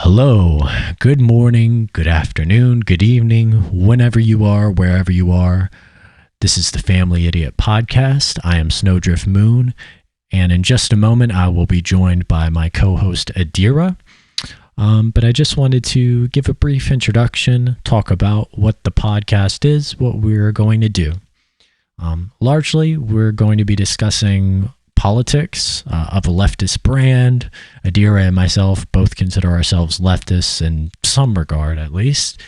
Hello, good morning, good afternoon, good evening, whenever you are, wherever you are. This is the Family Idiot Podcast. I am Snowdrift Moon, and in just a moment, I will be joined by my co-host Adira. But I just wanted to give a brief introduction, talk about what the podcast is, what we're going to do. Largely, we're going to be discussing politics of a leftist brand. Adira and myself both consider ourselves leftists in some regard, at least.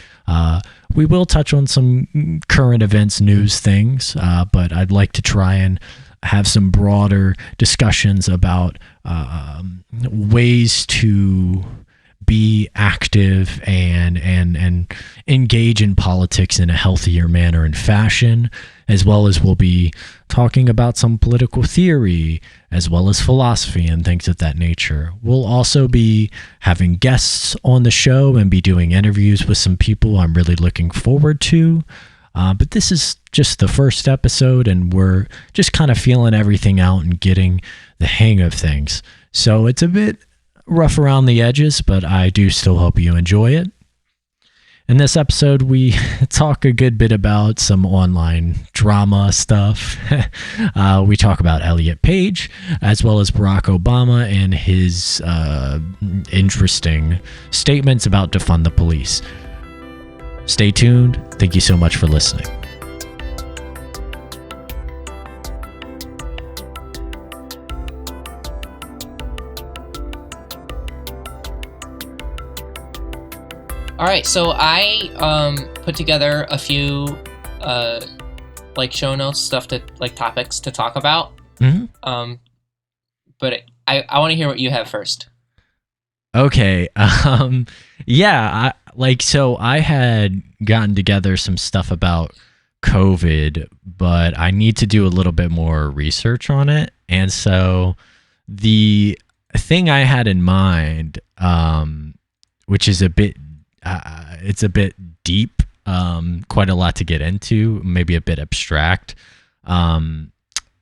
We will touch on some current events, news things, but I'd like to try and have some broader discussions about ways to be active and engage in politics in a healthier manner and fashion, as well as we'll be talking about some political theory, as well as philosophy and things of that nature. We'll also be having guests on the show and be doing interviews with some people I'm really looking forward to. But this is just the first episode, and we're just kind of feeling everything out and getting the hang of things. So it's a bit rough around the edges, but I do still hope you enjoy it. In this episode, we talk a good bit about some online drama stuff. We talk about Elliot Page, as well as Barack Obama and his interesting statements about Defund the Police. Stay tuned. Thank you so much for listening. All right, so I put together a few show notes, topics to talk about. Mm-hmm. But I want to hear what you have first. Okay. So I had gotten together some stuff about COVID, but I need to do a little bit more research on it. And so the thing I had in mind, which is it's a bit deep, quite a lot to get into, maybe a bit abstract,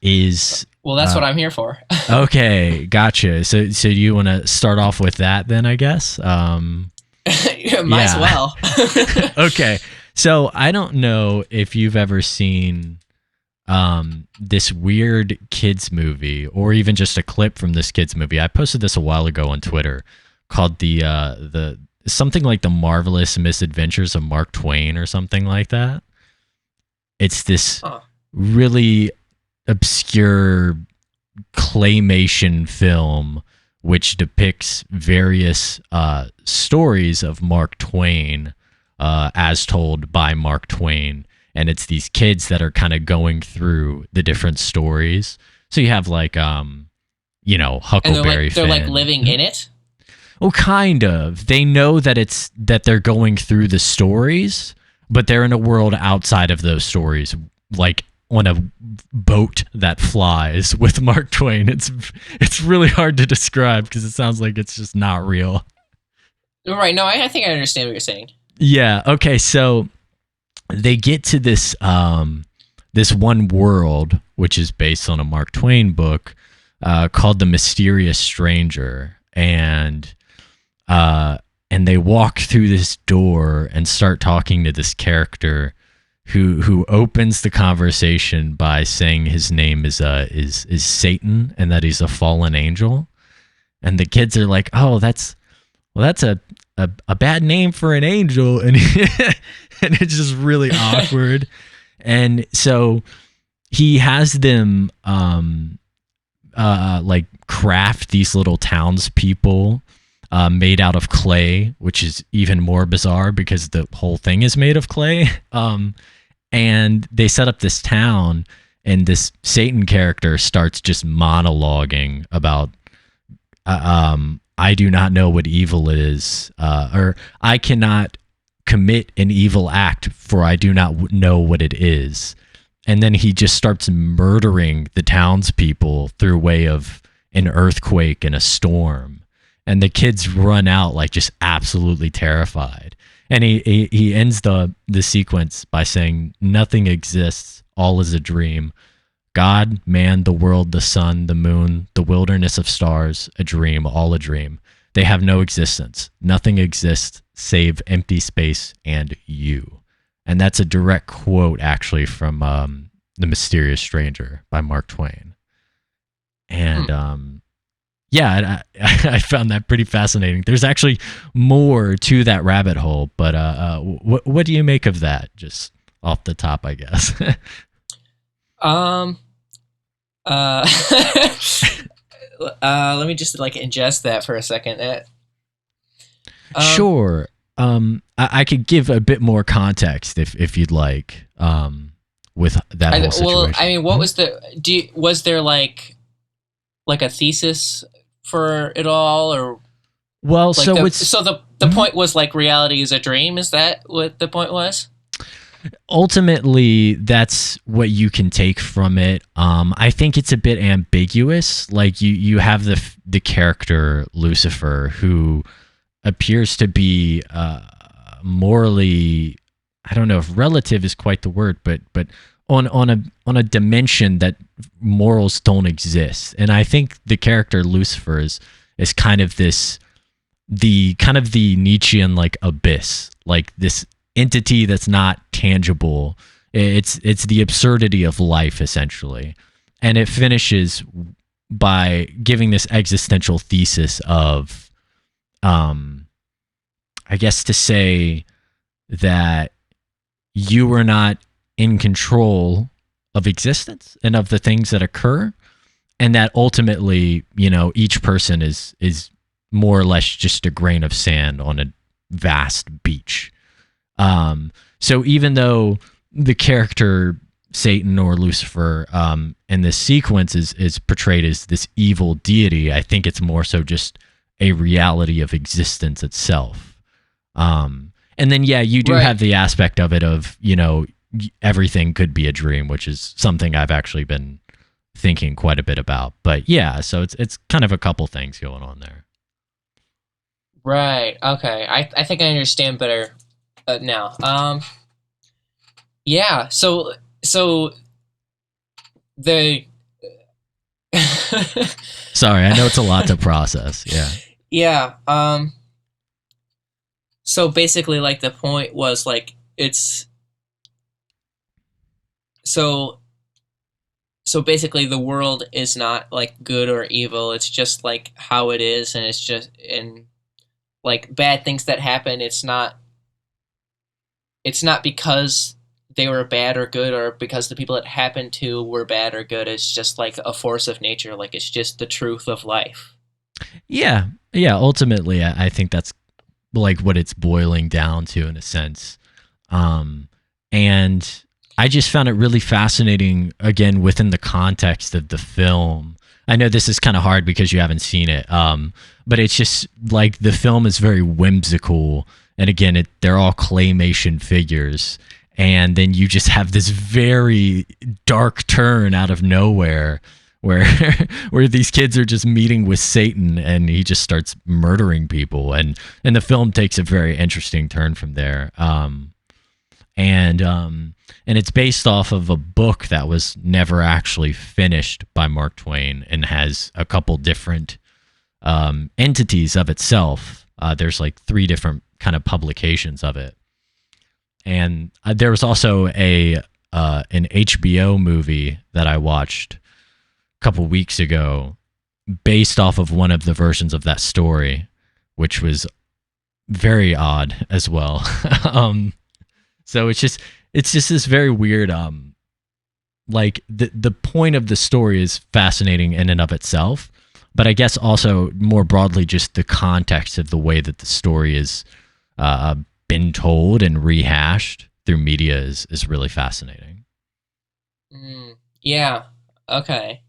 is... Well, that's what I'm here for. Okay, gotcha. So you want to start off with that then, I guess? Might as well. Okay, so I don't know if you've ever seen this weird kids movie, or even just a clip from this kids movie. I posted this a while ago on Twitter, called the something like The Marvelous Misadventures of Mark Twain or something like that. It's this really obscure claymation film which depicts various stories of Mark Twain as told by Mark Twain. And it's these kids that are kind of going through the different stories. So you have Huckleberry Finn. They're living in it? Oh, kind of. They know that they're going through the stories, but they're in a world outside of those stories, like on a boat that flies with Mark Twain. It's really hard to describe because it sounds like it's just not real. Right. No, I think I understand what you're saying. Yeah. Okay. So they get to this this one world, which is based on a Mark Twain book called The Mysterious Stranger, and they walk through this door and start talking to this character who opens the conversation by saying his name is Satan and that he's a fallen angel. And the kids are like, "Oh, that's a bad name for an angel," and and it's just really awkward. And so he has them craft these little townspeople made out of clay, which is even more bizarre because the whole thing is made of clay. And they set up this town, and this Satan character starts just monologuing about, I do not know what evil is, or I cannot commit an evil act, for I do not know what it is. And then he just starts murdering the townspeople through way of an earthquake and a storm. And the kids run out just absolutely terrified. And he ends the sequence by saying, "Nothing exists, all is a dream. God, man, the world, the sun, the moon, the wilderness of stars, a dream, all a dream. They have no existence. Nothing exists save empty space and you. And that's a direct quote, actually, from The Mysterious Stranger by Mark Twain. And yeah, I found that pretty fascinating. There's actually more to that rabbit hole, but what do you make of that? Just off the top, I guess. Let me just like ingest that for a second. Sure. I could give a bit more context if you'd like. With that whole situation. Well, I mean, what was was there like a thesis for it all, or well, like the point was like reality is a dream? Is that what the point was? Ultimately, that's what you can take from it. I think it's a bit ambiguous. Like you have the character Lucifer, who appears to be morally, I don't know if relative is quite the word, but on a dimension that morals don't exist. And I think the character Lucifer is kind of the Nietzschean like abyss, like this entity that's not tangible. It's the absurdity of life, essentially. And it finishes by giving this existential thesis of I guess to say that you are not in control of existence and of the things that occur, and that ultimately, each person is more or less just a grain of sand on a vast beach. So even though the character Satan or Lucifer in this sequence is portrayed as this evil deity, I think it's more so just a reality of existence itself. And then, yeah, you do have the aspect of it of, everything could be a dream, which is something I've actually been thinking quite a bit about. But yeah, so it's kind of a couple things going on there. Right. Okay. I think I understand better now. Yeah. So the. Sorry, I know it's a lot to process. Yeah. Yeah. So basically, like, the point was like it's. So basically, the world is not like good or evil. It's just like how it is, and it's just like bad things that happen. It's not because they were bad or good, or because the people it happened to were bad or good. It's just like a force of nature. Like, it's just the truth of life. Yeah. Ultimately, I think that's like what it's boiling down to, in a sense. And I just found it really fascinating, again, within the context of the film. I know this is kind of hard because you haven't seen it, but it's just like the film is very whimsical. And again, they're all claymation figures. And then you just have this very dark turn out of nowhere where these kids are just meeting with Satan, and he just starts murdering people. And the film takes a very interesting turn from there. And it's based off of a book that was never actually finished by Mark Twain, and has a couple different entities of itself. There's like 3 different kind of publications of it. And there was also an HBO movie that I watched a couple weeks ago based off of one of the versions of that story, which was very odd as well. So it's just this very weird, like the point of the story is fascinating in and of itself, but I guess also more broadly, just the context of the way that the story is been told and rehashed through media is really fascinating. Yeah. Okay.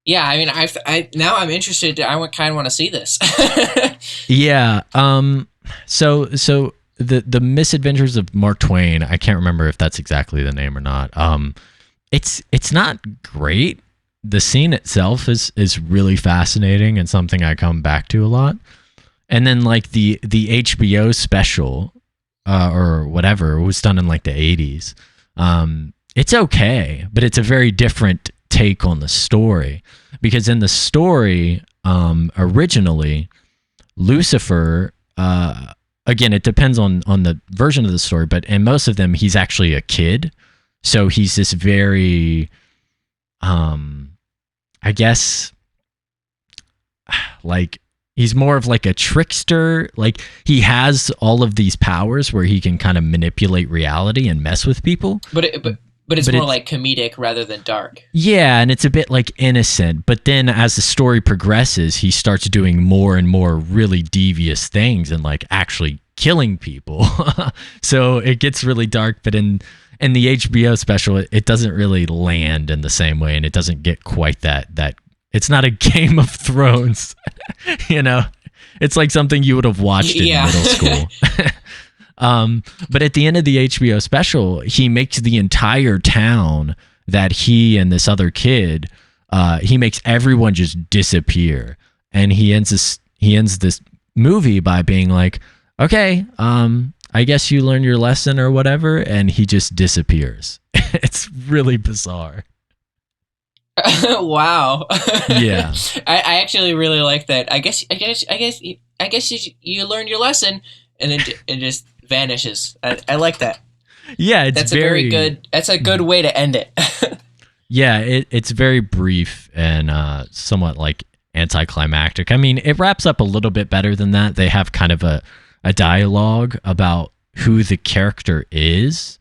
Yeah. I mean, I now I'm interested. I kind of want to see this. Yeah. So the Misadventures of Mark Twain, I can't remember if that's exactly the name or not. It's not great. The scene itself is really fascinating and something I come back to a lot. And then like the HBO special or whatever, it was done in like the 80s. It's okay, but it's a very different take on the story, because in the story originally, Lucifer, again, it depends on the version of the story, but in most of them, he's actually a kid. So he's this very, I guess, like, he's more of like a trickster. Like, he has all of these powers where he can kind of manipulate reality and mess with people. But it's more like comedic rather than dark. Yeah, and it's a bit like innocent. But then as the story progresses, he starts doing more and more really devious things and like actually killing people. So it gets really dark. But in the HBO special, it doesn't really land in the same way, and it doesn't get quite that. It's not a Game of Thrones, you know. It's like something you would have watched in middle school. But at the end of the HBO special, he makes the entire town that he and this other kid, he makes everyone just disappear. And he ends this movie by being like, okay, I guess you learned your lesson or whatever. And he just disappears. It's really bizarre. Wow. Yeah. I actually really like that. I guess you learned your lesson, and then it just vanishes. I like that. Yeah, that's a good way to end it. Yeah, it's very brief and somewhat like anticlimactic. I mean, it wraps up a little bit better than that. They have kind of a dialogue about who the character is,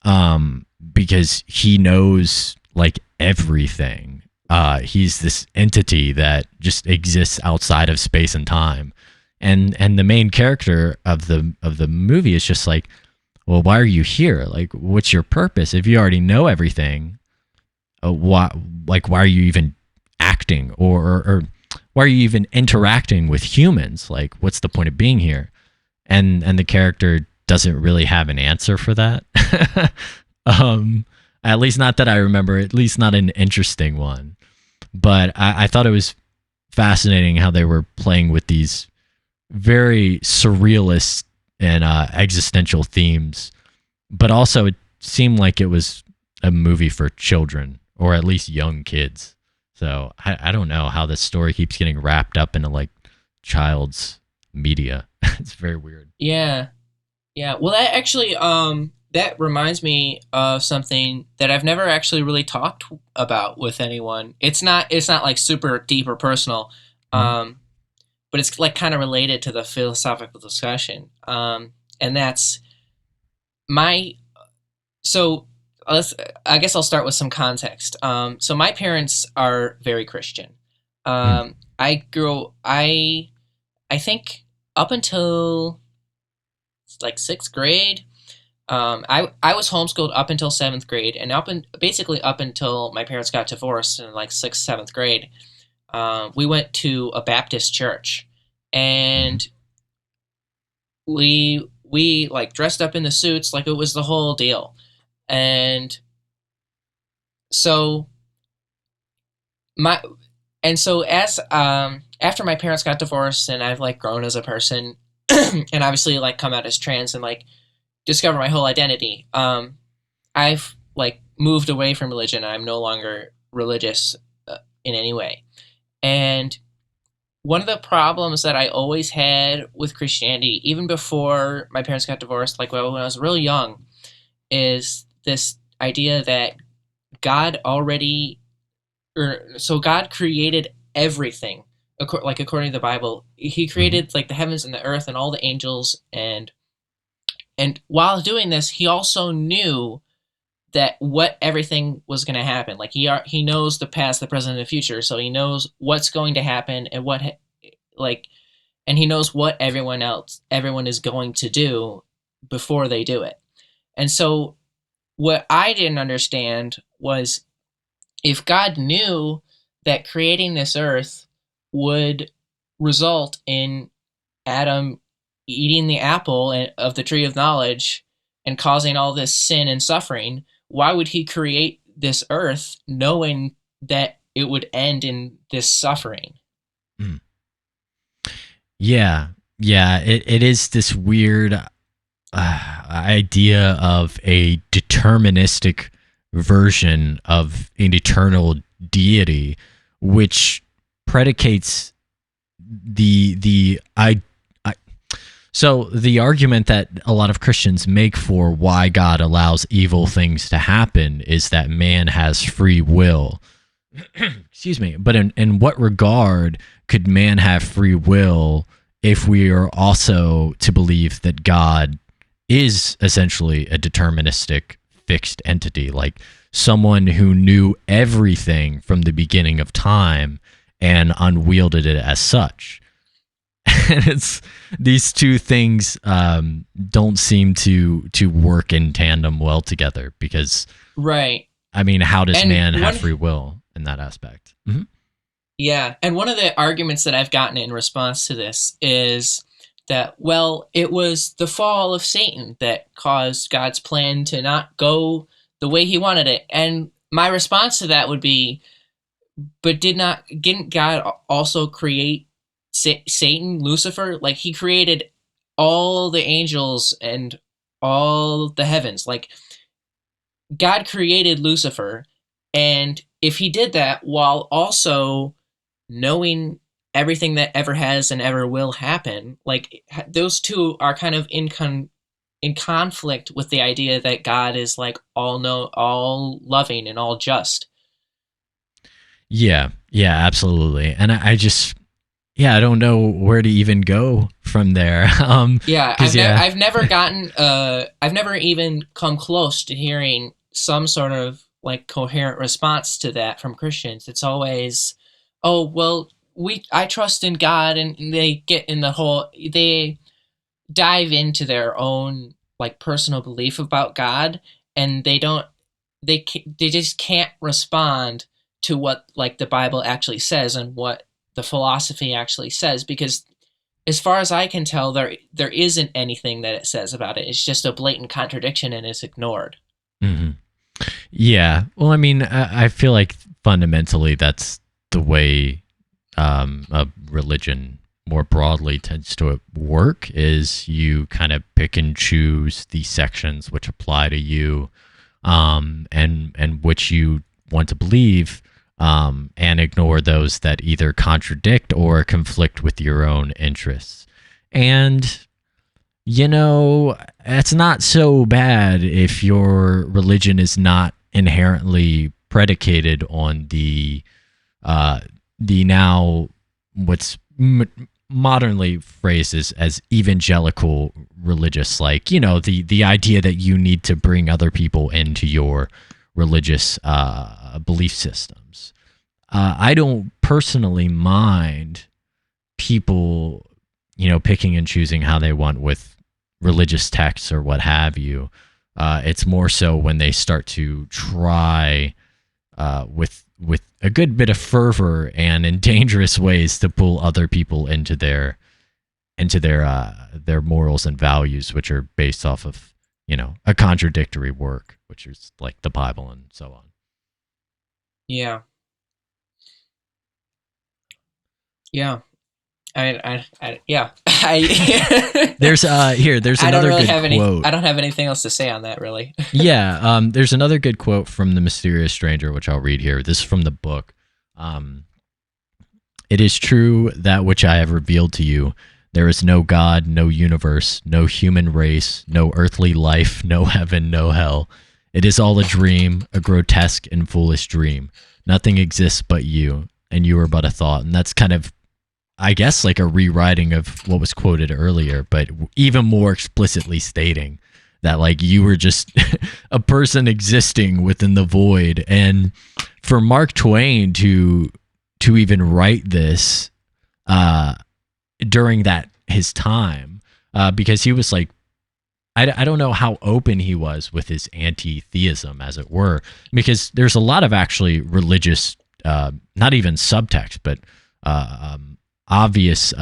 because he knows like everything. He's this entity that just exists outside of space and time. And the main character of the movie is just like, well, why are you here? Like, what's your purpose? If you already know everything, why are you even acting or why are you even interacting with humans? Like, what's the point of being here? And the character doesn't really have an answer for that. At least not that I remember, at least not an interesting one. But I thought it was fascinating how they were playing with these very surrealist and existential themes. But also it seemed like it was a movie for children, or at least young kids. So I don't know how this story keeps getting wrapped up into like child's media. It's very weird. Yeah. Well, that actually that reminds me of something that I've never actually really talked about with anyone. It's not like super deep or personal, but it's like kind of related to the philosophical discussion. And that's I guess I'll start with some context. So my parents are very Christian. I think up until like 6th grade, I was homeschooled up until 7th grade, and basically up until my parents got divorced in like 6th, 7th grade. We went to a Baptist church, and we like dressed up in the suits, like it was the whole deal. And so as after my parents got divorced and I've like grown as a person and obviously like come out as trans and like discover my whole identity, I've like moved away from religion. I'm no longer religious in any way. And one of the problems that I always had with Christianity, even before my parents got divorced, like when I was real young, is this idea that God created everything, according to the Bible. He created like the heavens and the earth and all the angels, and while doing this, he also knew that what everything was going to happen. Like he knows the past, the present, and the future, so he knows what's going to happen and and he knows what everyone is going to do before they do it. And so what I didn't understand was, if God knew that creating this earth would result in Adam eating the apple of the tree of knowledge and causing all this sin and suffering, why would he create this earth knowing that it would end in this suffering? Yeah. It is this weird idea of a deterministic version of an eternal deity, which predicates so the argument that a lot of Christians make for why God allows evil things to happen is that man has free will. Excuse me. But in what regard could man have free will if we are also to believe that God is essentially a deterministic fixed entity, like someone who knew everything from the beginning of time and unwielded it as such? And it's these two things don't seem to work in tandem well together, because right. I mean, how does man have free will in that aspect? Mm-hmm. Yeah, and one of the arguments that I've gotten in response to this is that, well, it was the fall of Satan that caused God's plan to not go the way he wanted it. And my response to that would be, but didn't God also create Satan, Lucifer? Like, he created all the angels and all the heavens. Like, God created Lucifer, and if he did that while also knowing everything that ever has and ever will happen, like, those two are kind of in conflict with the idea that God is like all loving and all just. Yeah, absolutely. And I just, I don't know where to even go from there. I've never gotten, I've never even come close to hearing some sort of like coherent response to that from Christians. It's always, oh, well, I trust in God, and they get in they dive into their own like personal belief about God, and they just can't respond to what like the Bible actually says and what the philosophy actually says, because as far as I can tell, there isn't anything that it says about it. It's just a blatant contradiction, and it's ignored. Mm-hmm. Yeah. Well, I mean, I feel like fundamentally that's the way a religion more broadly tends to work, is you kind of pick and choose the sections which apply to you, and which you want to believe, and ignore those that either contradict or conflict with your own interests. And it's not so bad if your religion is not inherently predicated on the now what's modernly phrased as evangelical religious, like, the idea that you need to bring other people into your religious belief systems. I don't personally mind people, picking and choosing how they want with religious texts or what have you. It's more so when they start to try with a good bit of fervor and in dangerous ways to pull other people into their morals and values, which are based off of a contradictory work, which is like the Bible and so on. Yeah. Yeah. Yeah. There's another good quote. I don't have anything else to say on that, really. Yeah. There's another good quote from The Mysterious Stranger, which I'll read here. This is from the book. It is true that which I have revealed to you. There is no God, no universe, no human race, no earthly life, no heaven, no hell. It is all a dream, a grotesque and foolish dream. Nothing exists but you, and you are but a thought. And that's kind of, I guess, like a rewriting of what was quoted earlier, but even more explicitly stating that, like, you were just a person existing within the void. And for Mark Twain to even write this during his time, because he was like, I don't know how open he was with his anti-theism, as it were, because there's a lot of actually religious, not even subtext, but obvious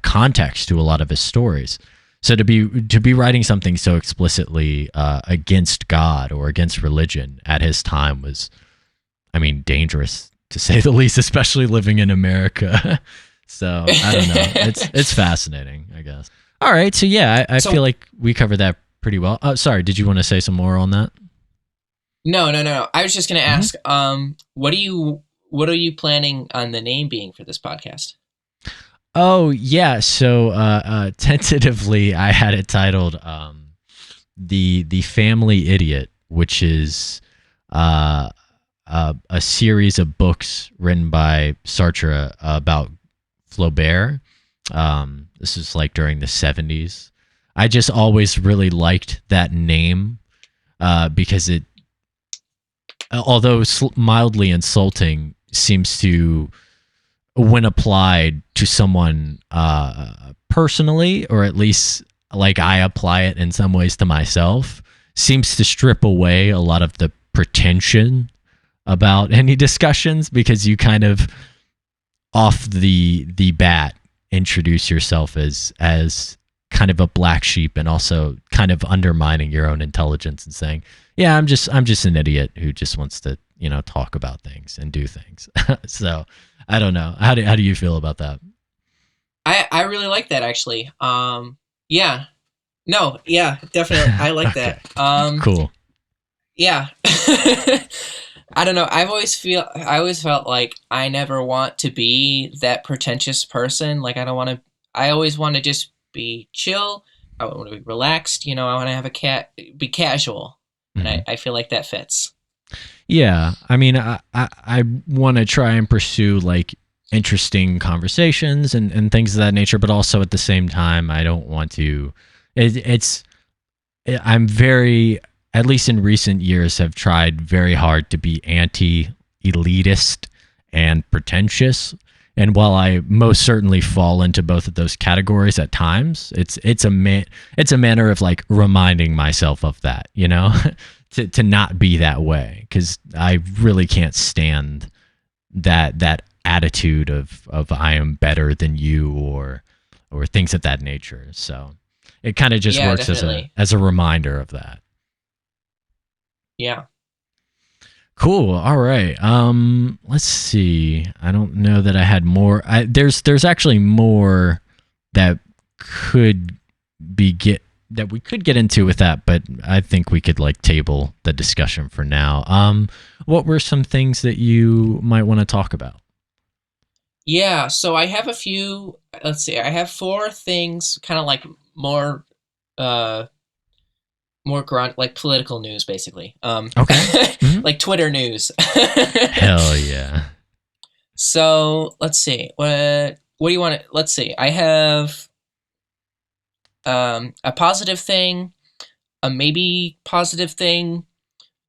context to a lot of his stories. So to be writing something so explicitly against God or against religion at his time was, I mean, dangerous to say the least, especially living in America. So I don't know. It's fascinating, I guess. All right. So yeah, I feel like we covered that pretty well. Sorry, did you want to say some more on that? No. I was just going to ask, what are you planning on the name being for this podcast? Oh yeah, so tentatively I had it titled the Family Idiot, which is uh, a series of books written by Sartre about Flaubert. This is like during the 70s. I just always really liked that name because it, although mildly insulting, seems to, when applied to someone personally, or at least like I apply it in some ways to myself, seems to strip away a lot of the pretension about any discussions, because you kind of off the bat introduce yourself as kind of a black sheep, and also kind of undermining your own intelligence and saying, yeah, I'm just an idiot who just wants to, talk about things and do things. So I don't know. How do you feel about that? I really like that, actually. Yeah. No, yeah, definitely. I like Okay. that. Cool. Yeah. I don't know. I always felt like I never want to be that pretentious person. Like, I always want to just be chill. I want to be relaxed. I want to have be casual. And Mhm. I feel like that fits. Yeah, I mean, I want to try and pursue like interesting conversations and things of that nature, but also at the same time, I don't want to. It's I'm very, at least in recent years, have tried very hard to be anti-elitist and pretentious. And while I most certainly fall into both of those categories at times, it's a manner of like reminding myself of that, to not be that way, because I really can't stand that attitude of I am better than you, or things of that nature. So it kind of just Yeah, works definitely. as a reminder of that. Yeah. Cool. All right. Let's see. I don't know that I had more. There's actually more that could that we could get into with that, but I think we could like table the discussion for now. What were some things that you might want to talk about? Yeah, so I have a few, let's see. I have four things, kind of like more uh more grunt, like political news, basically. Okay. Hmm. Like Twitter news. Hell yeah. So let's see. What do you want to? Let's see. I have a positive thing, a maybe positive thing,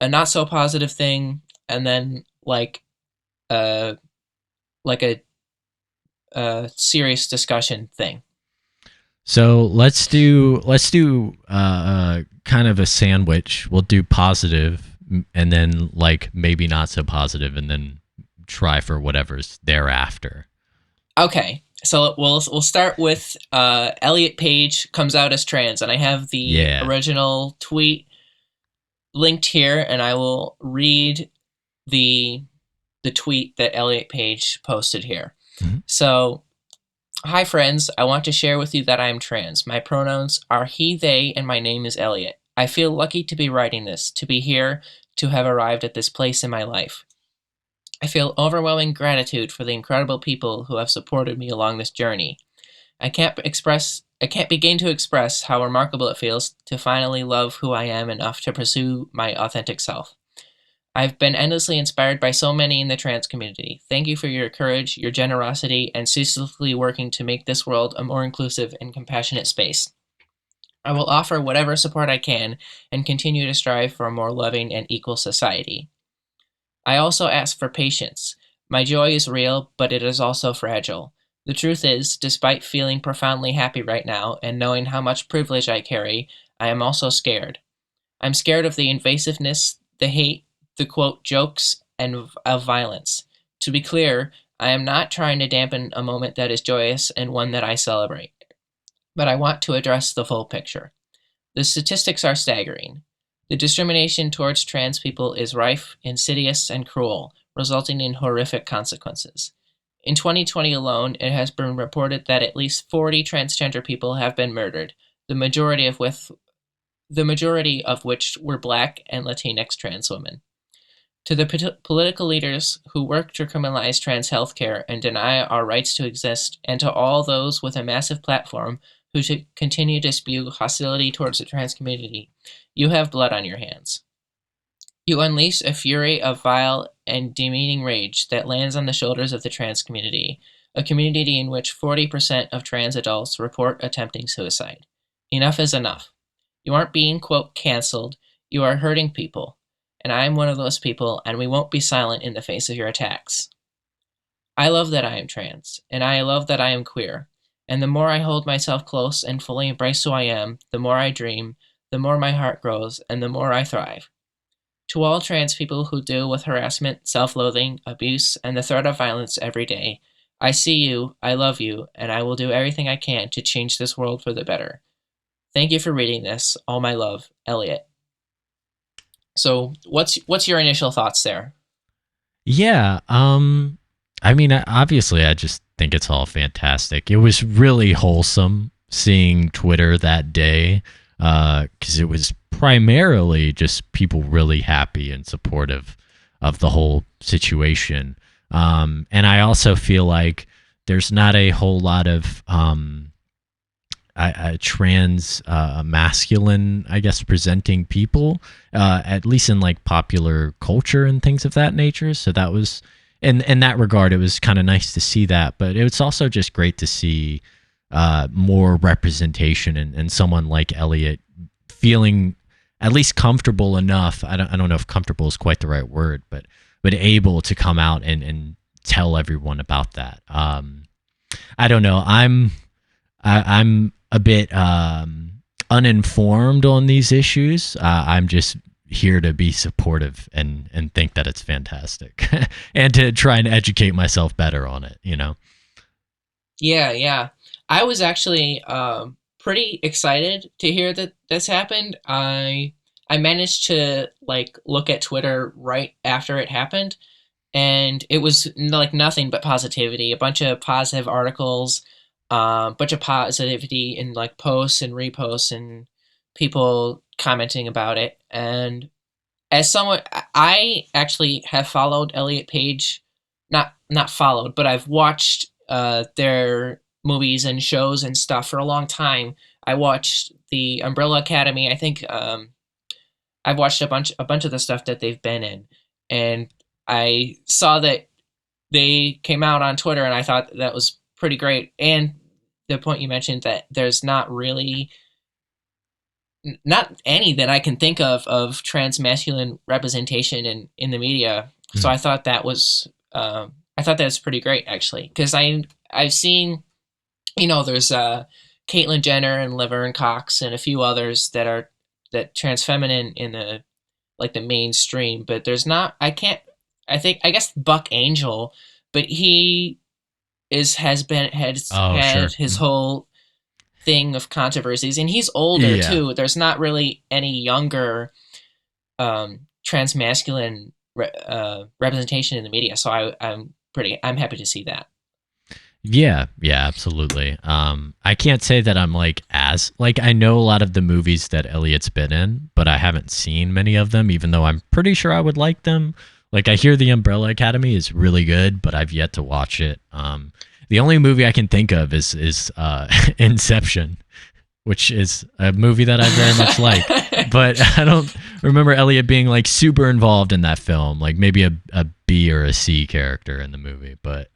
a not so positive thing, and then uh like a serious discussion thing. So let's do kind of a sandwich. We'll do positive, and then like maybe not so positive, and then try for whatever's thereafter. Okay. So we'll start with Elliot Page comes out as trans, and I have the Yeah. original tweet linked here, and I will read the the tweet that Elliot Page posted here. Mhm. So, hi friends, I want to share with you that I am trans. My pronouns are he, they, and my name is Elliot. I feel lucky to be writing this, to be here, to have arrived at this place in my life. I feel overwhelming gratitude for the incredible people who have supported me along this journey. I can't begin to express how remarkable it feels to finally love who I am enough to pursue my authentic self. I've been endlessly inspired by so many in the trans community. Thank you for your courage, your generosity, and ceaselessly working to make this world a more inclusive and compassionate space. I will offer whatever support I can and continue to strive for a more loving and equal society. I also ask for patience. My joy is real, but it is also fragile. The truth is, despite feeling profoundly happy right now and knowing how much privilege I carry, I am also scared. I'm scared of the invasiveness, the hate, the quote jokes, and of violence. To be clear, I am not trying to dampen a moment that is joyous and one that I celebrate, but I want to address the full picture. The statistics are staggering. The discrimination towards trans people is rife, insidious, and cruel, resulting in horrific consequences. In 2020 alone, it has been reported that at least 40 transgender people have been murdered, the majority of which were Black and Latinx trans women. To the political leaders who work to criminalize trans healthcare and deny our rights to exist, and to all those with a massive platform who should continue to spew hostility towards the trans community, you have blood on your hands. You unleash a fury of vile and demeaning rage that lands on the shoulders of the trans community, a community in which 40% of trans adults report attempting suicide. Enough is enough. You aren't being, quote, canceled. You are hurting people. And I am one of those people, and we won't be silent in the face of your attacks. I love that I am trans, and I love that I am queer. And the more I hold myself close and fully embrace who I am, the more I dream, the more my heart grows, and the more I thrive. To all trans people who deal with harassment, self-loathing, abuse, and the threat of violence every day, I see you, I love you, and I will do everything I can to change this world for the better. Thank you for reading this. All my love, Elliot. So, what's your initial thoughts there? Yeah, I mean, obviously, I just think it's all fantastic. It was really wholesome seeing Twitter that day, because it was primarily just people really happy and supportive of the whole situation. And I also feel like there's not a whole lot of trans masculine, I guess, presenting people, at least in like popular culture and things of that nature. So that was, in that regard, it was kind of nice to see that. But it's also just great to see more representation and someone like Elliot feeling at least comfortable enough. I don't know if comfortable is quite the right word, but able to come out and tell everyone about that. I don't know. I'm a bit uninformed on these issues. I'm just here to be supportive and think that it's fantastic and to try and educate myself better on it, you know? Yeah. I was actually pretty excited to hear that this happened. I managed to like look at Twitter right after it happened, and it was like nothing but positivity, a bunch of positive articles, bunch of positivity in like posts and reposts and people commenting about it. And as someone, I actually have followed Elliot Page, not followed, but I've watched their movies and shows and stuff for a long time. I watched the Umbrella Academy. I think I've watched a bunch of the stuff that they've been in, and I saw that they came out on Twitter, and I thought that was pretty great. And the point you mentioned that there's not really not any that I can think of trans masculine representation in the media. Mm. So I thought that was pretty great, actually, because I've seen, there's Caitlyn Jenner and Laverne Cox and a few others that trans feminine in the mainstream, but there's not. I guess Buck Angel, but he has had his whole thing of controversies, and he's older too. There's not really any younger trans masculine representation in the media, so I'm happy to see that. Yeah, absolutely. I can't say that I'm I know a lot of the movies that Elliot's been in, but I haven't seen many of them, even though I'm pretty sure I would like them. Like, I hear the Umbrella Academy is really good, but I've yet to watch it. The only movie I can think of is Inception, which is a movie that I very much like. But I don't remember Elliot being like super involved in that film, like maybe a B or a C character in the movie. But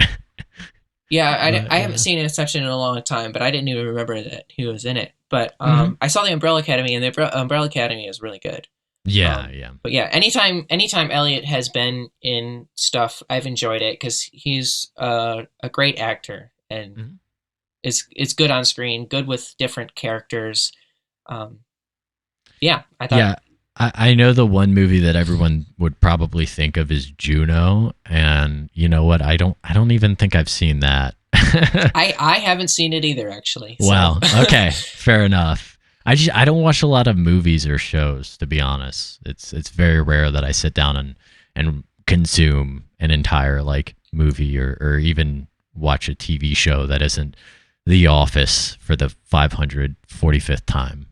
yeah, I haven't seen Inception in a long time, but I didn't even remember that he was in it. But I saw the Umbrella Academy, and the Umbrella Academy is really good. Yeah. But yeah, anytime Elliot has been in stuff, I've enjoyed it because he's a great actor and is good on screen, good with different characters. I thought. Yeah, I know the one movie that everyone would probably think of is Juno, and you know what? I don't even think I've seen that. I haven't seen it either, actually. So. Wow. Okay, fair enough. I don't watch a lot of movies or shows, to be honest. It's very rare that I sit down and consume an entire movie or even watch a TV show that isn't The Office for the 545th time.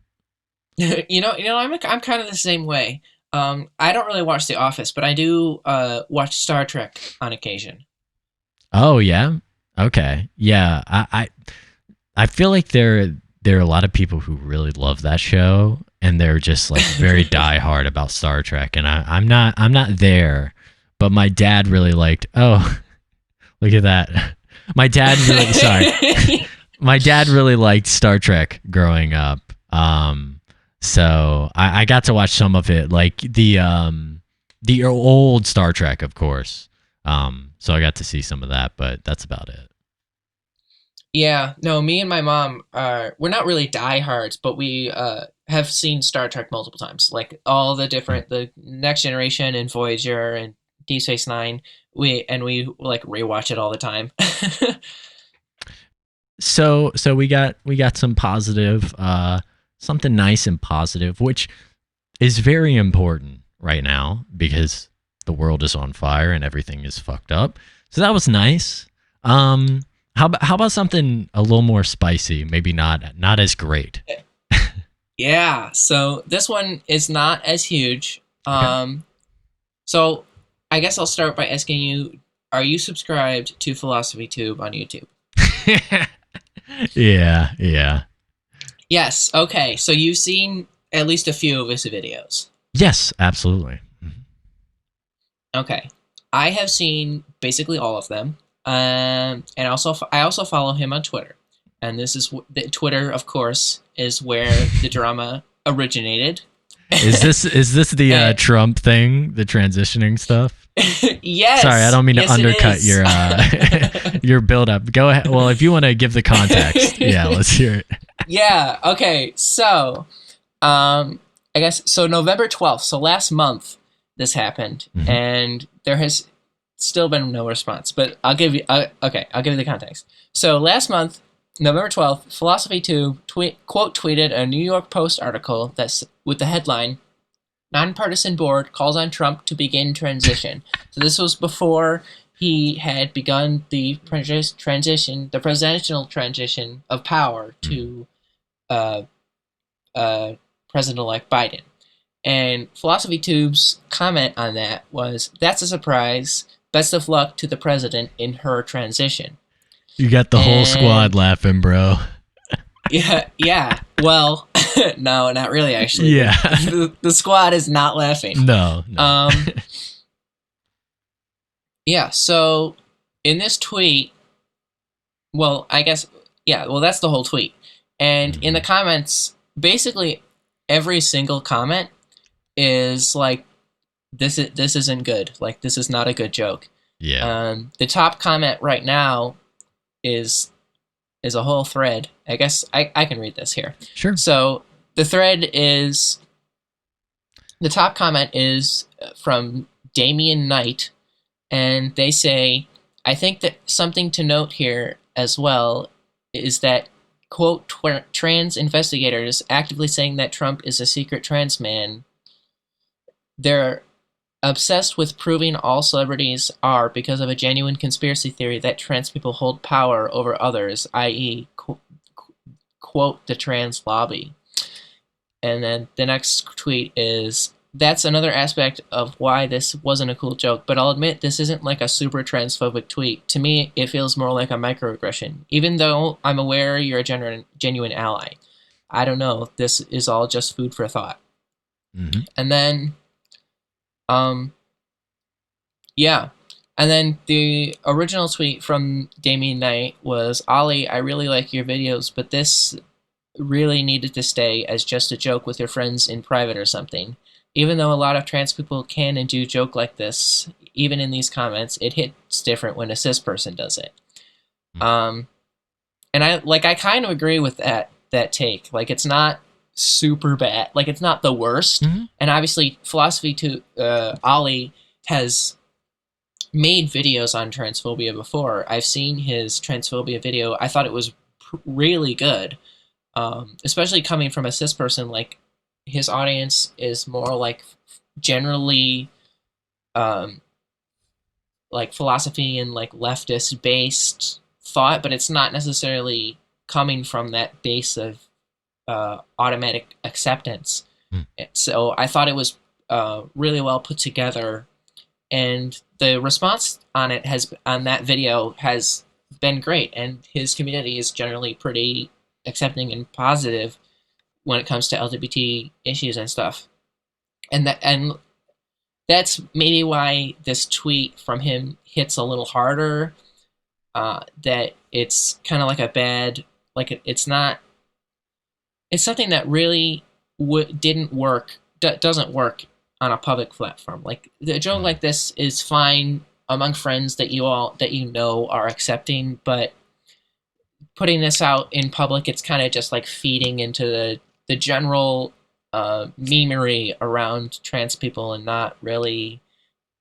I'm kind of the same way. I don't really watch The Office, but I do watch Star Trek on occasion. Oh yeah. Okay. Yeah. I feel like there are a lot of people who really love that show, and they're just like very diehard about Star Trek, and I'm not there. But my dad really liked. Oh, look at that. My dad really sorry. My dad really liked Star Trek growing up. So I got to watch some of it, like the old Star Trek, of course. So I got to see some of that, but that's about it. Yeah, no, me and my mom are we're not really diehards, but we have seen Star Trek multiple times. Like all the Mm. different the Next Generation and Voyager and Deep Space Nine. We like rewatch it all the time. So we got some positive, something nice and positive, which is very important right now because the world is on fire and everything is fucked up. So that was nice. How about something a little more spicy? Maybe not as great. Yeah, so this one is not as huge. Okay. So I guess I'll start by asking you, are you subscribed to PhilosophyTube on YouTube? Yeah, yeah. Yes, okay. So you've seen at least a few of his videos. Yes, absolutely. Mhm. Okay. I have seen basically all of them. And also I also follow him on Twitter. And this is Twitter, of course, is where the drama originated. Is this the And- Trump thing, the transitioning stuff? Yes. Sorry, I don't mean to yes, it undercut is. your your build up. Go ahead. Well, if you want to give the context, yeah, let's hear it. Yeah. Okay. So, I guess so. November 12th. So last month, this happened, Mhm. and there has still been no response. But I'll give you. Okay, I'll give you the context. So last month, November 12th, PhilosophyTube quote tweeted a New York Post article that's with the headline "Nonpartisan Board calls on Trump to begin transition." So this was before he had begun the transition, the presidential transition of power to uh, President-elect Biden. And PhilosophyTube's comment on that was, "That's a surprise. Best of luck to the president in her transition." You got the whole squad And laughing, bro. yeah, yeah. Well, no, not really. Actually, Yeah. the squad is not laughing. No, no. Yeah. So in this tweet, well, I guess, yeah. Well, that's the whole tweet. And in the comments, basically every single comment is like, this isn't good. Like, this is not a good joke. Yeah. The top comment right now is a whole thread. I guess I can read this here. Sure. So the top comment is from Damian Knight, and they say, "I think that something to note here as well is that, quote, trans investigators actively saying that Trump is a secret trans man. They're obsessed with proving all celebrities are because of a genuine conspiracy theory that trans people hold power over others, i.e., quote, the trans lobby." And then the next tweet is, "That's another aspect of why this wasn't a cool joke, but I'll admit this isn't like a super transphobic tweet. To me, it feels more like a microaggression, even though I'm aware you're a genuine ally. I don't know, this is all just food for thought." Mm-hmm. And then, yeah. And then the original tweet from Damien Knight was, "Ollie, I really like your videos, but this really needed to stay as just a joke with your friends in private or something. Even though a lot of trans people can and do joke like this, even in these comments, it hits different when a cis person does it." And I kind of agree with that take. Like, it's not super bad. Like, it's not the worst. Mm-hmm. And obviously, Ollie has made videos on transphobia before. I've seen his transphobia video. I thought it was really good, especially coming from a cis person. Like, his audience is more like generally like philosophy and like leftist based thought, but it's not necessarily coming from that base of automatic acceptance. So I thought it was really well put together, and the response on that video has been great, and his community is generally pretty accepting and positive when it comes to LGBT issues and stuff. And that's maybe why this tweet from him hits a little harder. That it's kind of like a bad, like it's not. It's something that really didn't work. Doesn't work on a public platform. Like the joke like this is fine among friends that you know are accepting, but putting this out in public, it's kind of just like feeding into the general memery around trans people and not really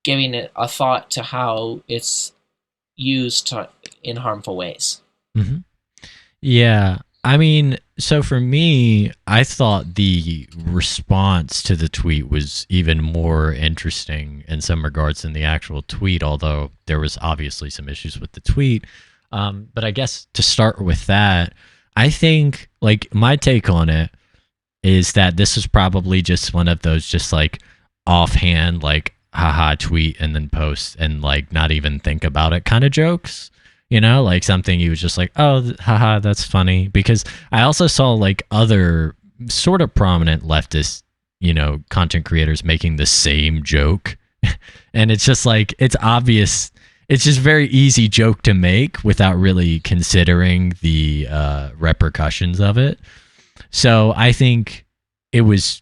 giving it a thought to how it's used in harmful ways. Mm-hmm. Yeah. I mean, so for me, I thought the response to the tweet was even more interesting in some regards than the actual tweet, although there was obviously some issues with the tweet. But I guess to start with that, I think like my take on it is that this is probably just one of those just like offhand, like haha tweet and then post and like not even think about it kind of jokes. You know, like something you was just like, oh, haha, that's funny. Because I also saw like other sort of prominent leftist, you know, content creators making the same joke. And it's just like, it's obvious. It's just very easy joke to make without really considering the repercussions of it. So I think it was,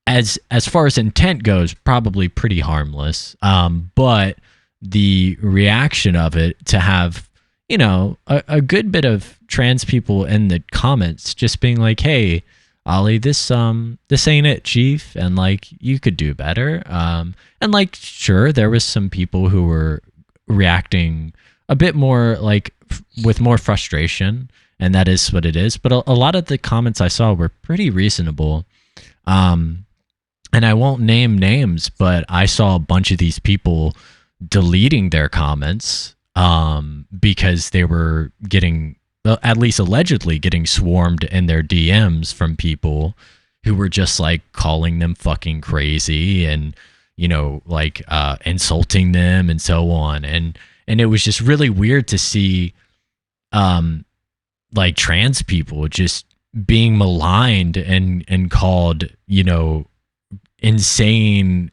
as far as intent goes, probably pretty harmless. But the reaction of it to have, you know, a good bit of trans people in the comments just being like, hey, Olly, this ain't it, chief, and like you could do better. And like, sure, there was some people who were reacting a bit more like with more frustration, and that is what it is. But a lot of the comments I saw were pretty reasonable. And I won't name names, but I saw a bunch of these people deleting their comments because they were getting, well, at least allegedly getting swarmed in their DMs from people who were just like calling them fucking crazy and, you know, like insulting them and so on. And it was just really weird to see like trans people just being maligned and called, you know, insane,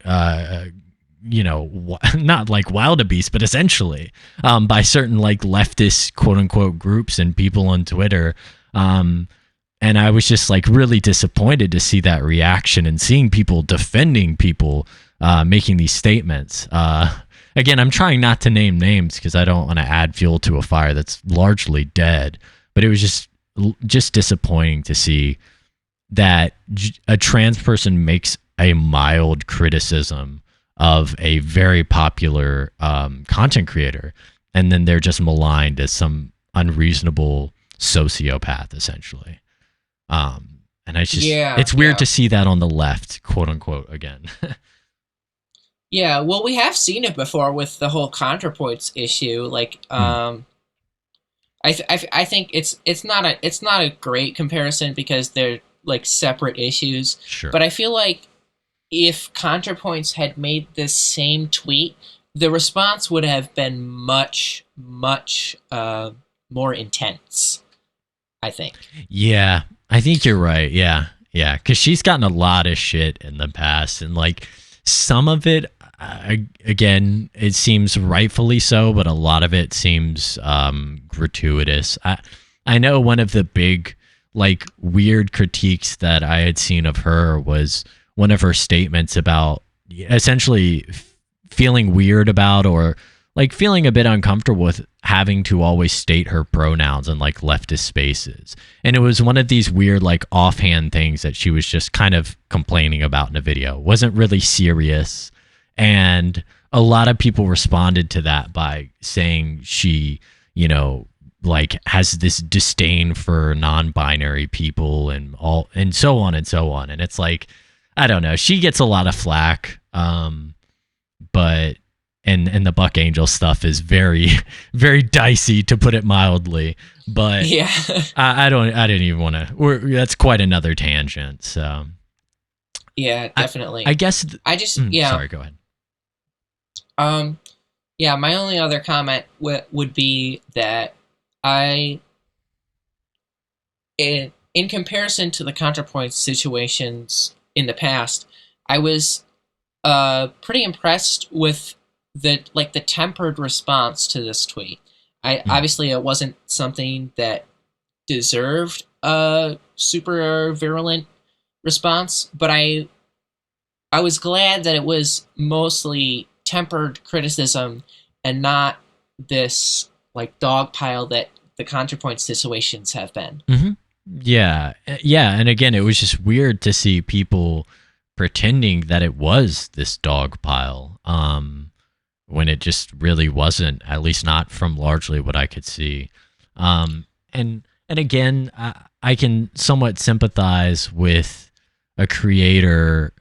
you know, not like wildebeest, but essentially by certain like leftist quote unquote groups and people on Twitter. And I was just like really disappointed to see that reaction and seeing people defending people making these statements. Again, I'm trying not to name names because I don't want to add fuel to a fire that's largely dead, but it was just disappointing to see that a trans person makes a mild criticism of a very popular content creator, and then they're just maligned as some unreasonable sociopath, essentially. And I just, it's weird to see that on the left, quote unquote, again. Yeah, well, we have seen it before with the whole ContraPoints issue. Like, I think it's not a great comparison because they're like separate issues. Sure. But I feel like if ContraPoints had made this same tweet, the response would have been much, much more intense, I think. Yeah, I think you're right. Yeah, because she's gotten a lot of shit in the past, and like some of it, again, it seems rightfully so, but a lot of it seems gratuitous. I know one of the big, like, weird critiques that I had seen of her was one of her statements about essentially feeling weird about, or like feeling a bit uncomfortable with having to always state her pronouns in like leftist spaces. And it was one of these weird, like offhand things that she was just kind of complaining about in a video. It wasn't really serious. And a lot of people responded to that by saying she, you know, like has this disdain for non-binary people and all, and so on and so on. And it's like, I don't know. She gets a lot of flack, but and the Buck Angel stuff is very, very dicey, to put it mildly. But yeah, I didn't even want to. That's quite another tangent. So, Yeah, definitely. I guess. I just Sorry, go ahead. Yeah, my only other comment would be that I, in comparison to the ContraPoint situations in the past, I was pretty impressed with the tempered response to this tweet. I obviously it wasn't something that deserved a super virulent response, but I was glad that it was mostly tempered criticism and not this like dog pile that the ContraPoint situations have been. Mm-hmm. Yeah, and again, it was just weird to see people pretending that it was this dog pile, when it just really wasn't. At least not from largely what I could see. And again, I can somewhat sympathize with a creator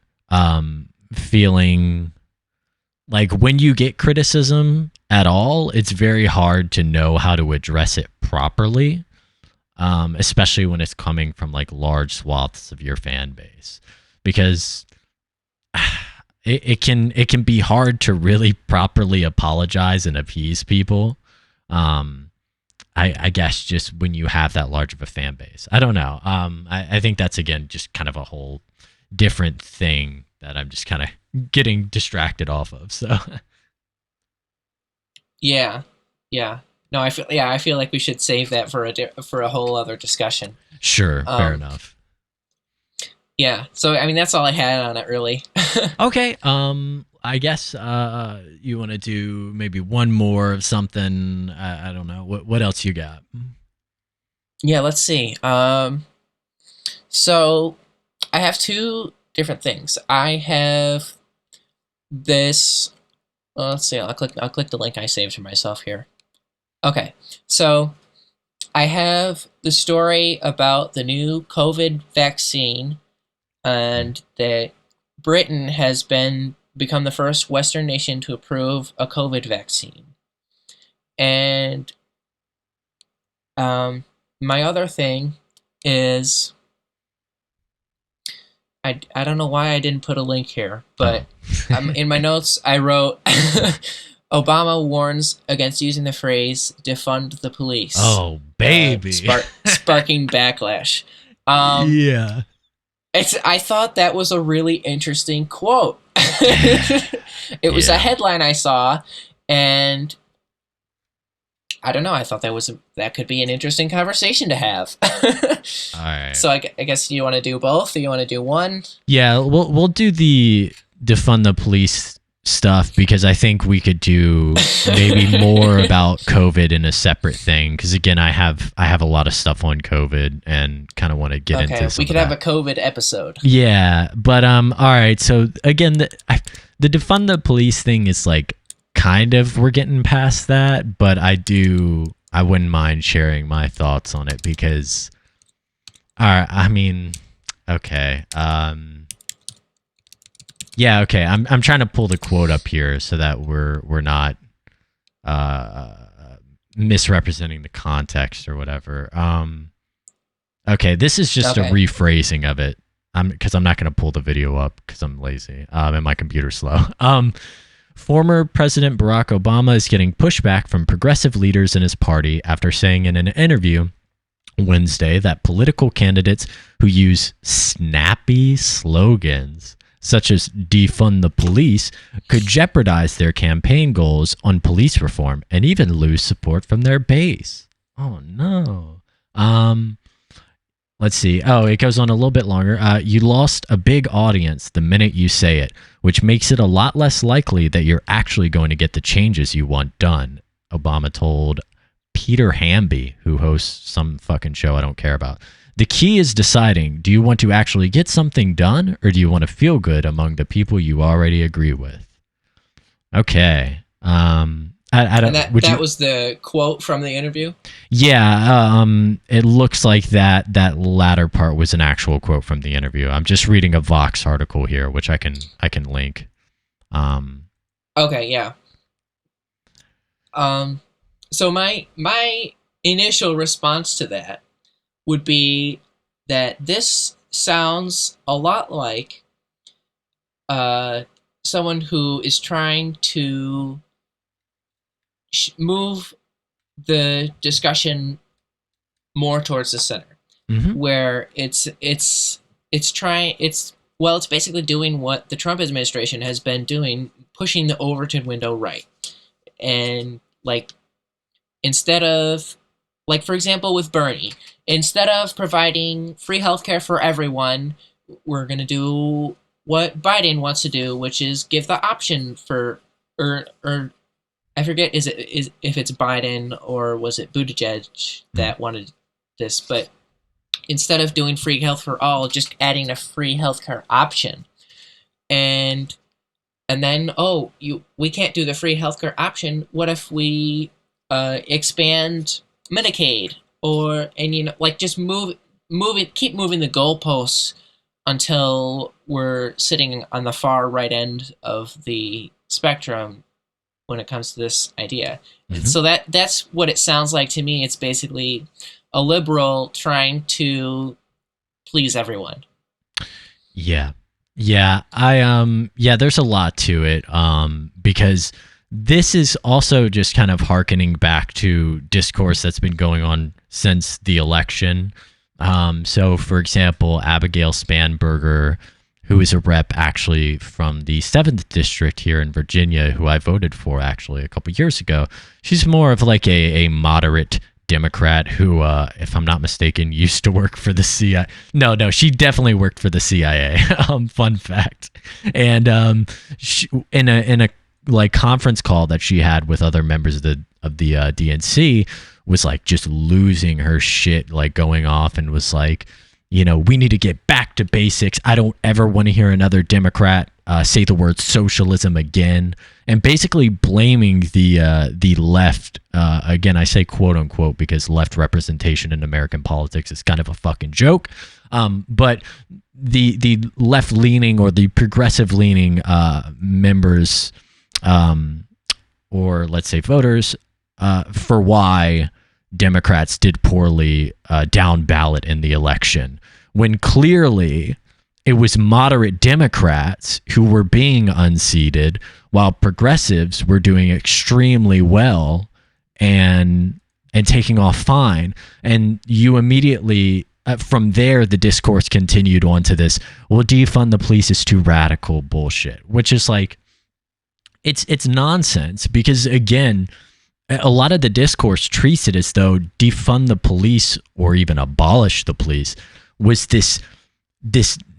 feeling like when you get criticism at all, it's very hard to know how to address it properly, especially when it's coming from like large swaths of your fan base, because it can be hard to really properly apologize and appease people. I guess just when you have that large of a fan base. I don't know. I think that's, again, just kind of a whole different thing that I'm just kind of getting distracted off of. So yeah. No, I feel like we should save that for a whole other discussion. Sure, fair enough. Yeah. So I mean, that's all I had on it, really. Okay. I guess you want to do maybe one more of something. I don't know. What else you got? Yeah, let's see. So I have two different things. I have this. Well, let's see. I'll click the link I saved for myself here. Okay. So I have the story about the new COVID vaccine, and that Britain has become the first Western nation to approve a COVID vaccine. And my other thing is, I don't know why I didn't put a link here, but in my notes I wrote, Obama warns against using the phrase "defund the police." Oh, baby. Sparking backlash. Yeah. I thought that was a really interesting quote. It was a headline I saw, and I don't know. I thought that could be an interesting conversation to have. All right. So I guess you want to do both, or you want to do one? Yeah, we'll do the defund the police stuff, because I think we could do maybe more about COVID in a separate thing, because again, I have a lot of stuff on COVID and kind of want to get into some we could have a COVID episode. Yeah, but all right, so again, the defund the police thing is like kind of, we're getting past that, but I wouldn't mind sharing my thoughts on it, because I mean, okay. Yeah, okay. I'm trying to pull the quote up here so that we're not misrepresenting the context or whatever. Okay, this is just a rephrasing of it. Because I'm not going to pull the video up because I'm lazy and my computer's slow. Former President Barack Obama is getting pushback from progressive leaders in his party after saying in an interview Wednesday that political candidates who use snappy slogans such as defund the police could jeopardize their campaign goals on police reform and even lose support from their base. Oh no. Let's see. Oh, it goes on a little bit longer. You lost a big audience the minute you say it, which makes it a lot less likely that you're actually going to get the changes you want done, Obama told Peter Hamby, who hosts some fucking show I don't care about. The key is deciding, do you want to actually get something done, or do you want to feel good among the people you already agree with? Okay. I don't. And that was the quote from the interview? Yeah, it looks like that latter part was an actual quote from the interview. I'm just reading a Vox article here, which I can link. Okay, yeah. So my initial response to that would be that this sounds a lot like someone who is trying to move the discussion more towards the center, where it's basically doing what the Trump administration has been doing, pushing the Overton window right. And like, instead of, like, for example, with Bernie, instead of providing free healthcare for everyone, we're going to do what Biden wants to do, which is give the option for, or I forget if it's Biden or was it Buttigieg that wanted this, but instead of doing free health for all, just adding a free healthcare option. And then, we can't do the free healthcare option. What if we expand Medicaid, just keep moving the goalposts until we're sitting on the far right end of the spectrum when it comes to this idea. So that's what it sounds like to me. It's basically a liberal trying to please everyone. Yeah. There's a lot to it, because this is also just kind of hearkening back to discourse that's been going on since the election. So, for example, Abigail Spanberger, who is a rep actually from the 7th District here in Virginia, who I voted for actually a couple years ago, she's more of like a moderate Democrat who, if I'm not mistaken, used to work for the CIA. No, she definitely worked for the CIA. Fun fact. And she, in a like conference call that she had with other members of the DNC, was like just losing her shit, like going off and was like, we need to get back to basics. I don't ever want to hear another Democrat say the word socialism again, and basically blaming the left. Again, I say quote unquote because left representation in American politics is kind of a fucking joke. But the left leaning or the progressive leaning members, or let's say voters, for why Democrats did poorly down ballot in the election, when clearly it was moderate Democrats who were being unseated while progressives were doing extremely well and taking off fine. And you immediately, from there, the discourse continued on to this, well, defund the police is too radical bullshit, which is like, it's nonsense, because again, a lot of the discourse treats it as though defund the police or even abolish the police was this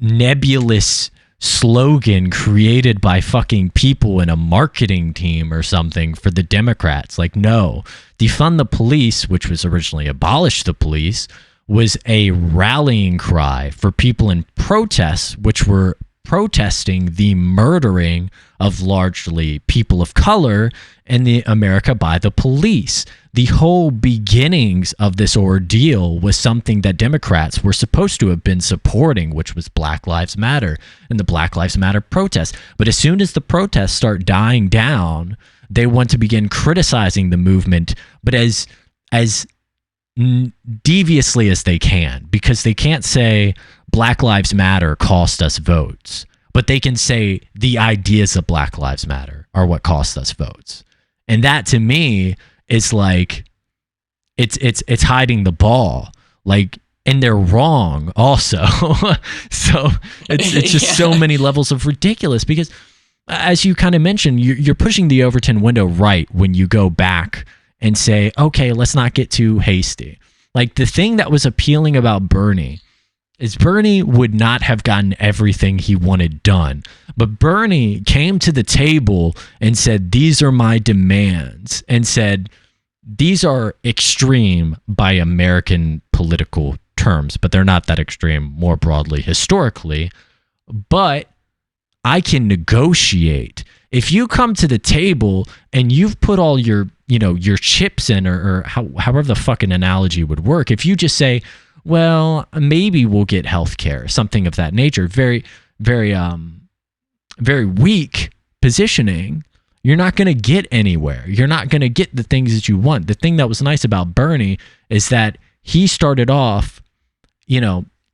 nebulous slogan created by fucking people in a marketing team or something for the Democrats. Like, no, defund the police, which was originally abolish the police, was a rallying cry for people in protests, which were protesting the murdering of largely people of color in the America by the police. The whole beginnings of this ordeal was something that Democrats were supposed to have been supporting, which was Black Lives Matter and the Black Lives Matter protests. But as soon as the protests start dying down, they want to begin criticizing the movement, but as deviously as they can, because they can't say Black Lives Matter cost us votes, but they can say the ideas of Black Lives Matter are what cost us votes. And that to me is like, it's hiding the ball, like, and they're wrong also. So it's just so many levels of ridiculous, because as you kind of mentioned, you're pushing the Overton window right when you go back and say, okay, let's not get too hasty. Like, the thing that was appealing about Bernie is Bernie would not have gotten everything he wanted done. But Bernie came to the table and said, these are my demands, and said, these are extreme by American political terms, but they're not that extreme more broadly historically. But I can negotiate. If you come to the table and you've put all your chips in, or however the fucking analogy would work, if you just say, well, maybe we'll get healthcare, something of that nature, very, very, very weak positioning, you're not going to get anywhere. You're not going to get the things that you want. The thing that was nice about Bernie is that he started off,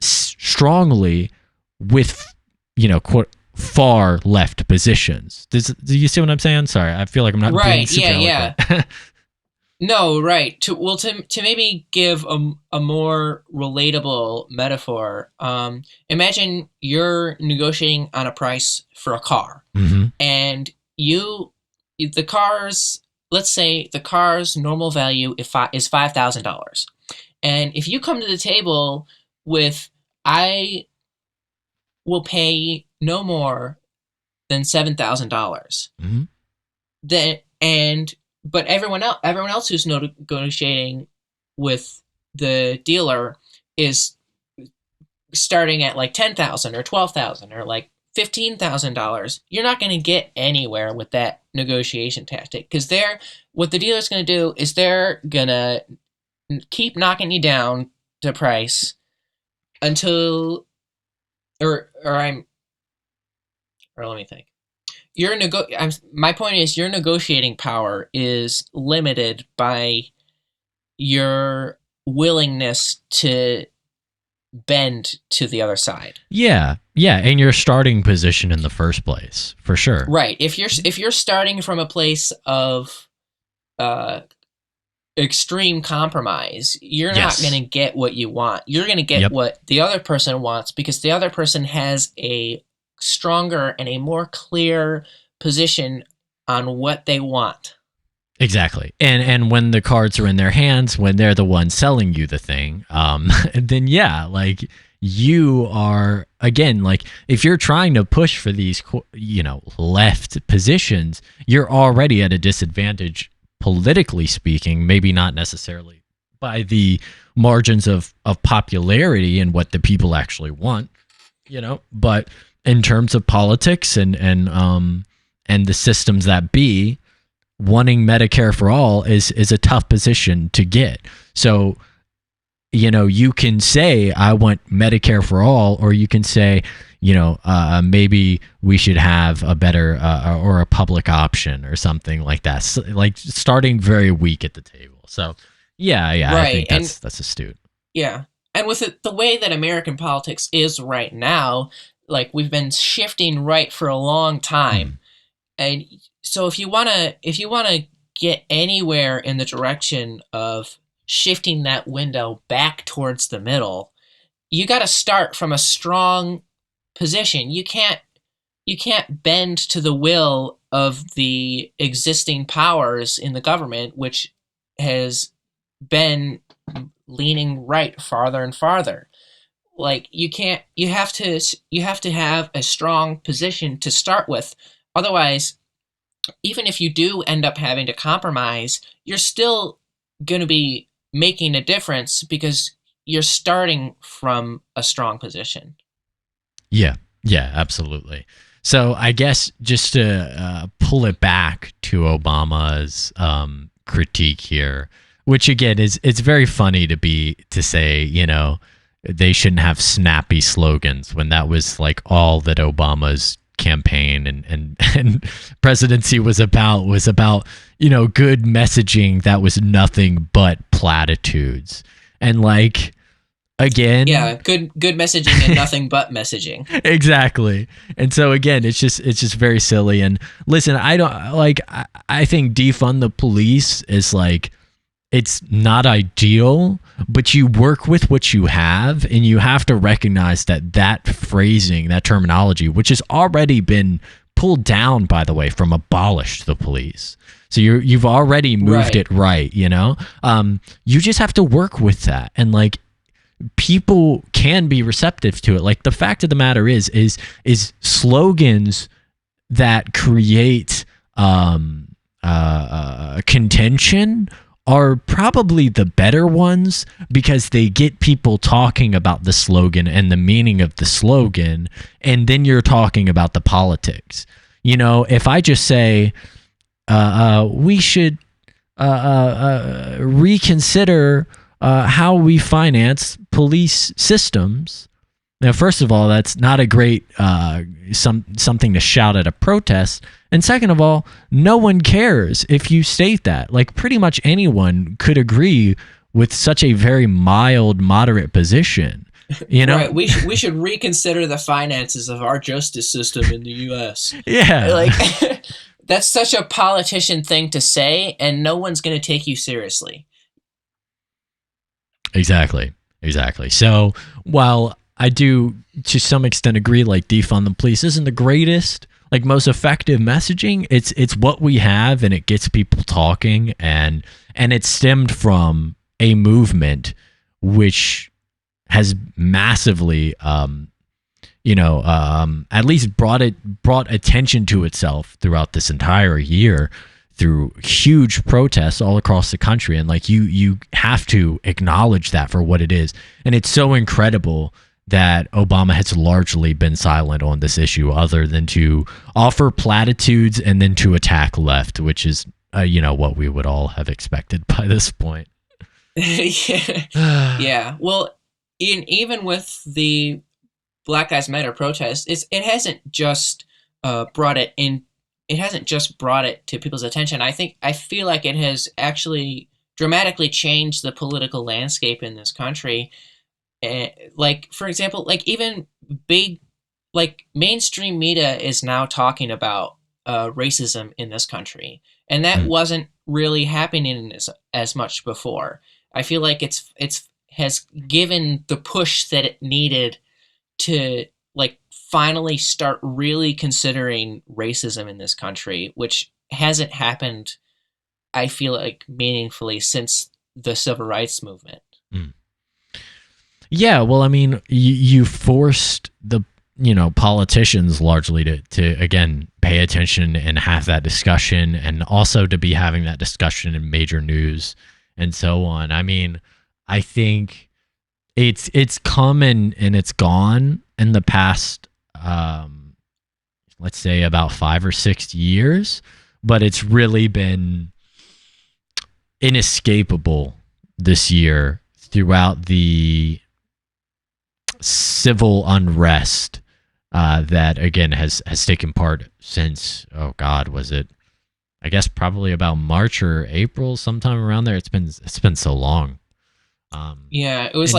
strongly with, quote, far left positions. Do you see what I'm saying? Sorry, I feel like I'm not being super eloquent. No, right. To maybe give a more relatable metaphor, imagine you're negotiating on a price for a car, and let's say the car's normal value is $5,000, and if you come to the table with, I will pay no more than $7,000, but everyone else who's negotiating with the dealer is starting at like $10,000 or $12,000 or like $15,000. You're not going to get anywhere with that negotiation tactic, because what the dealer's going to do is they're going to keep knocking you down the price until, or let me think. My point is, your negotiating power is limited by your willingness to bend to the other side. Yeah, and your starting position in the first place, for sure. Right. If you're starting from a place of extreme compromise, you're not going to get what you want. You're going to get what the other person wants, because the other person has a stronger and a more clear position on what they want. Exactly. And when the cards are in their hands, when they're the ones selling you the thing, then like you are, again, like if you're trying to push for these, left positions, you're already at a disadvantage, politically speaking, maybe not necessarily by the margins of popularity and what the people actually want, but in terms of politics and the systems that be, wanting Medicare for all is a tough position to get. So, you can say, I want Medicare for all, or you can say, maybe we should have a better or a public option or something like that. So, like starting very weak at the table. So, right. I think that's astute. Yeah. And with the way that American politics is right now, like we've been shifting right for a long time. And so if you want to get anywhere in the direction of shifting that window back towards the middle, you got to start from a strong position. You can't bend to the will of the existing powers in the government, which has been leaning right farther and farther. Like you have to have a strong position to start with. Otherwise, even if you do end up having to compromise, you're still going to be making a difference because you're starting from a strong position. Yeah, absolutely. So I guess just to pull it back to Obama's critique here, which again it's very funny to say, they shouldn't have snappy slogans when that was like all that Obama's campaign and presidency was about, good messaging that was nothing but platitudes. And like, again, good messaging and nothing but messaging. Exactly. And so again, it's just very silly. And listen, I think defund the police is like, it's not ideal, but you work with what you have, and you have to recognize that phrasing, that terminology, which has already been pulled down, by the way, from abolish the police. So you've already moved it right, you just have to work with that. And like, people can be receptive to it. Like the fact of the matter is slogans that create contention are probably the better ones, because they get people talking about the slogan and the meaning of the slogan, and then you're talking about the politics. If I just say we should reconsider how we finance police systems. Now, first of all, that's not a great something to shout at a protest. And second of all, no one cares if you state that. Like pretty much anyone could agree with such a very mild, moderate position. You know, right? We should reconsider the finances of our justice system in the U.S. Yeah, Like that's such a politician thing to say, and no one's going to take you seriously. exactly. So while I do to some extent agree, like defund the police isn't the greatest, like most effective messaging, it's what we have, and it gets people talking, and it stemmed from a movement which has massively at least brought attention to itself throughout this entire year through huge protests all across the country. And like you have to acknowledge that for what it is. And it's so incredible that Obama has largely been silent on this issue, other than to offer platitudes and then to attack left, which is what we would all have expected by this point. Yeah. Well, even with the Black Lives Matter protest, it hasn't just brought it in. It hasn't just brought it to people's attention. I feel like it has actually dramatically changed the political landscape in this country. Like, for example, like even big, like mainstream media is now talking about racism in this country, and that wasn't really happening as much before. I feel like it's has given the push that it needed to like finally start really considering racism in this country, which hasn't happened, I feel like, meaningfully since the civil rights movement. Yeah, well, I mean, you forced the politicians largely to again pay attention and have that discussion, and also to be having that discussion in major news and so on. I mean, I think it's come and it's gone in the past, let's say about 5 or 6 years, but it's really been inescapable this year throughout the civil unrest that again has taken part since, oh God, was it? I guess probably about March or April, sometime around there. It's been so long. Yeah, it was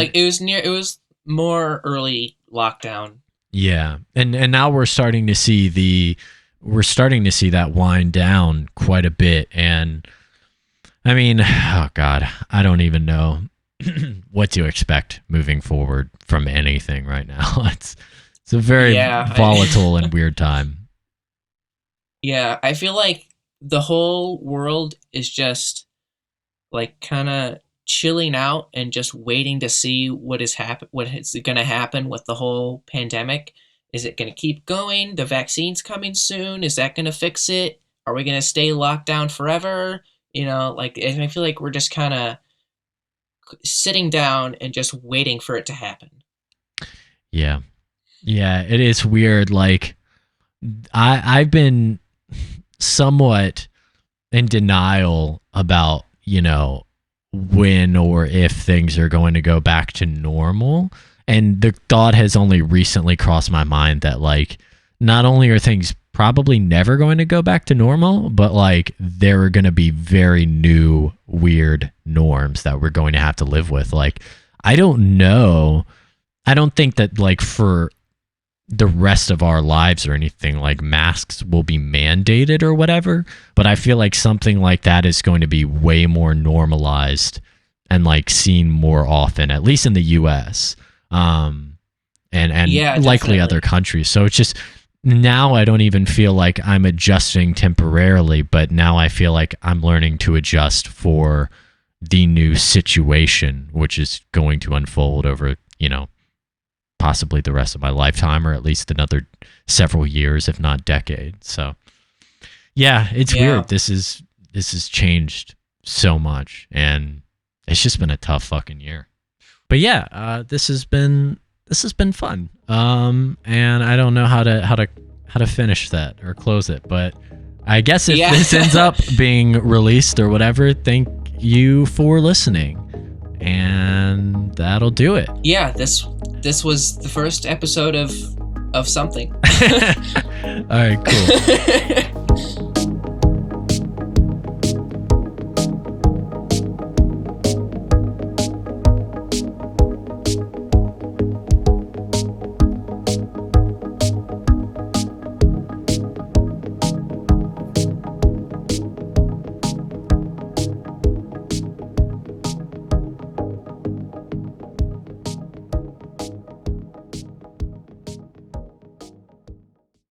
more early lockdown. Yeah, and now we're starting to see that wind down quite a bit, and I mean, oh God, I don't even know what to expect moving forward from anything right now. It's a very volatile and weird time. Yeah, I feel like the whole world is just like kind of chilling out and just waiting to see what is going to happen with the whole pandemic. Is it going to keep going? The vaccine's coming soon. Is that going to fix it? Are we going to stay locked down forever? Like I feel like we're just kind of sitting down and just waiting for it to happen. Yeah, it is weird. Like I've been somewhat in denial about when or if things are going to go back to normal, and the thought has only recently crossed my mind that like not only are things probably never going to go back to normal, but like there are going to be very new weird norms that we're going to have to live with. Like I don't know, I don't think that like for the rest of our lives or anything like masks will be mandated or whatever, but I feel like something like that is going to be way more normalized and like seen more often, at least in the US, and yeah, likely other countries. So it's just now I don't even feel like I'm adjusting temporarily, but now I feel like I'm learning to adjust for the new situation, which is going to unfold over possibly the rest of my lifetime, or at least another several years, if not decades. So yeah, it's weird. This has changed so much, and it's just been a tough fucking year. But yeah, this has been fun. And I don't know how to finish that or close it, but I guess if this ends up being released or whatever, thank you for listening. And that'll do it. Yeah, this was the first episode of something. All right, cool.